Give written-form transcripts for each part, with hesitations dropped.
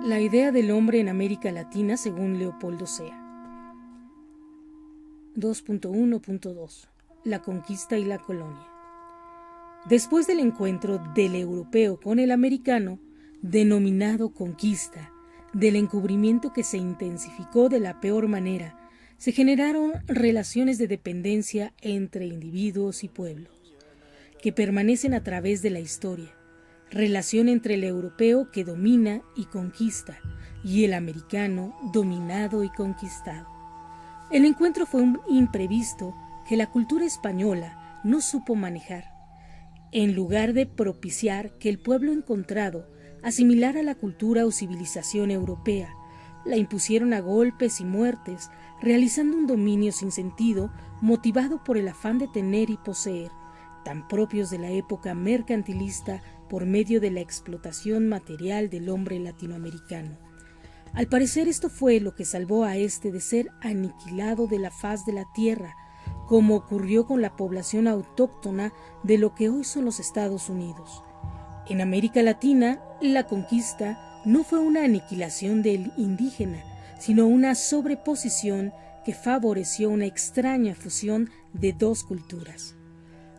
La idea del hombre en América Latina según Leopoldo Sea. 2.1.2 La conquista y la colonia. Después del encuentro del europeo con el americano, denominado conquista, del encubrimiento que se intensificó de la peor manera, se generaron relaciones de dependencia entre individuos y pueblos, que permanecen a través de la historia, relación entre el europeo que domina y conquista, y el americano dominado y conquistado. El encuentro fue un imprevisto que la cultura española no supo manejar. En lugar de propiciar que el pueblo encontrado asimilara la cultura o civilización europea, la impusieron a golpes y muertes, realizando un dominio sin sentido motivado por el afán de tener y poseer, tan propios de la época mercantilista por medio de la explotación material del hombre latinoamericano. Al parecer esto fue lo que salvó a este de ser aniquilado de la faz de la tierra, como ocurrió con la población autóctona de lo que hoy son los Estados Unidos. En América Latina, la conquista no fue una aniquilación del indígena, sino una sobreposición que favoreció una extraña fusión de dos culturas.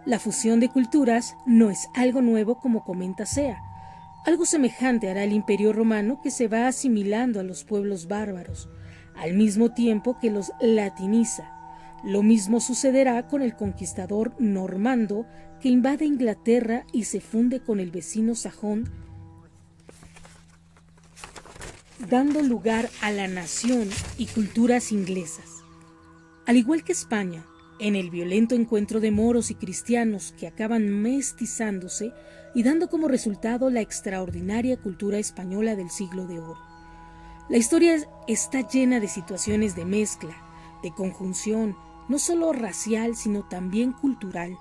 La fusión de culturas no es algo nuevo como comenta Sea. Algo semejante hará el Imperio Romano, que se va asimilando a los pueblos bárbaros, al mismo tiempo que los latiniza. Lo mismo sucederá con el conquistador normando, que invade Inglaterra y se funde con el vecino sajón, dando lugar a la nación y culturas inglesas. Al igual que España, en el violento encuentro de moros y cristianos que acaban mestizándose y dando como resultado la extraordinaria cultura española del siglo de oro. La historia está llena de situaciones de mezcla, de conjunción, no solo racial, sino también cultural.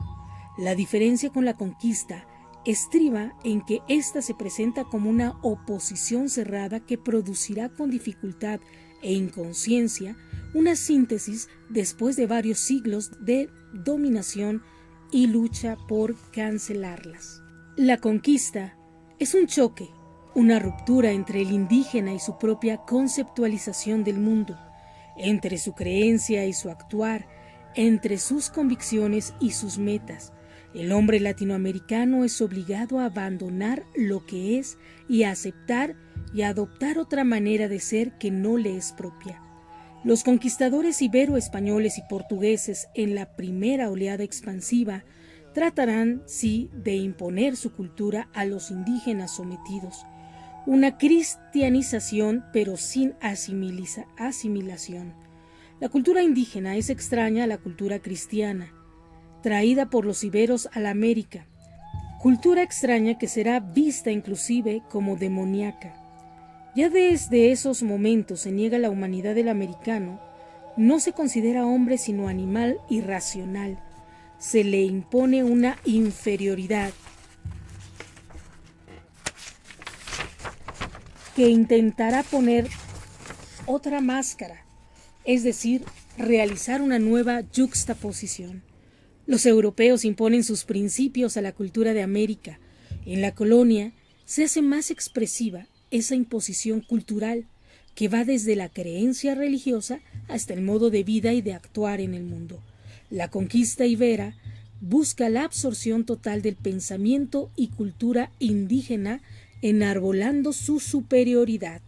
La diferencia con la conquista estriba en que ésta se presenta como una oposición cerrada que producirá con dificultad e inconsciencia una síntesis después de varios siglos de dominación y lucha por cancelarlas. La conquista es un choque, una ruptura entre el indígena y su propia conceptualización del mundo, entre su creencia y su actuar, entre sus convicciones y sus metas. El hombre latinoamericano es obligado a abandonar lo que es y a aceptar y a adoptar otra manera de ser que no le es propia. Los conquistadores ibero-españoles y portugueses en la primera oleada expansiva tratarán, sí, de imponer su cultura a los indígenas sometidos. Una cristianización, pero sin asimilación. La cultura indígena es extraña a la cultura cristiana, traída por los iberos a la América, cultura extraña que será vista inclusive como demoníaca. Ya desde esos momentos se niega la humanidad del americano, no se considera hombre sino animal irracional, se le impone una inferioridad que intentará poner otra máscara, es decir, realizar una nueva yuxtaposición. Los europeos imponen sus principios a la cultura de América. En la colonia se hace más expresiva esa imposición cultural que va desde la creencia religiosa hasta el modo de vida y de actuar en el mundo. La conquista ibera busca la absorción total del pensamiento y cultura indígena, enarbolando su superioridad.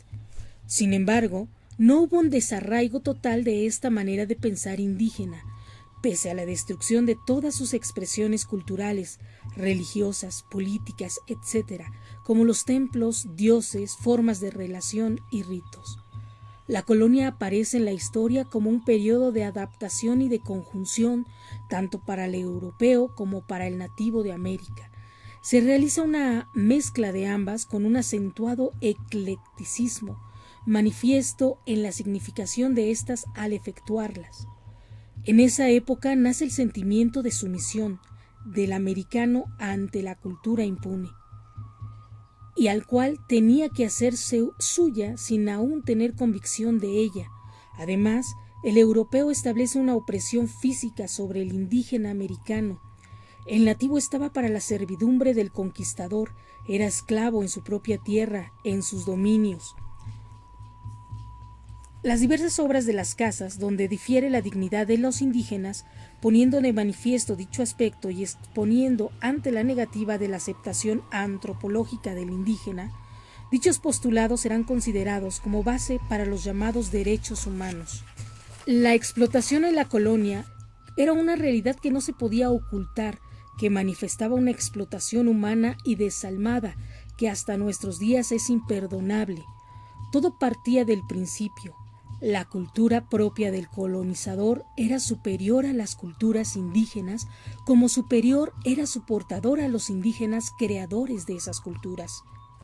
Sin embargo, no hubo un desarraigo total de esta manera de pensar indígena, pese a la destrucción de todas sus expresiones culturales, religiosas, políticas, etc., como los templos, dioses, formas de relación y ritos. La colonia aparece en la historia como un periodo de adaptación y de conjunción, tanto para el europeo como para el nativo de América. Se realiza una mezcla de ambas con un acentuado eclecticismo, manifiesto en la significación de estas al efectuarlas. En esa época nace el sentimiento de sumisión del americano ante la cultura impune, y al cual tenía que hacerse suya sin aún tener convicción de ella. Además, el europeo establece una opresión física sobre el indígena americano. El nativo estaba para la servidumbre del conquistador, era esclavo en su propia tierra, en sus dominios. Las diversas obras de las casas, donde difiere la dignidad de los indígenas, poniendo de manifiesto dicho aspecto y exponiendo ante la negativa de la aceptación antropológica del indígena, dichos postulados serán considerados como base para los llamados derechos humanos. La explotación en la colonia era una realidad que no se podía ocultar, que manifestaba una explotación humana y desalmada que hasta nuestros días es imperdonable. Todo partía del principio. La cultura propia del colonizador era superior a las culturas indígenas, como superior era su portador a los indígenas creadores de esas culturas.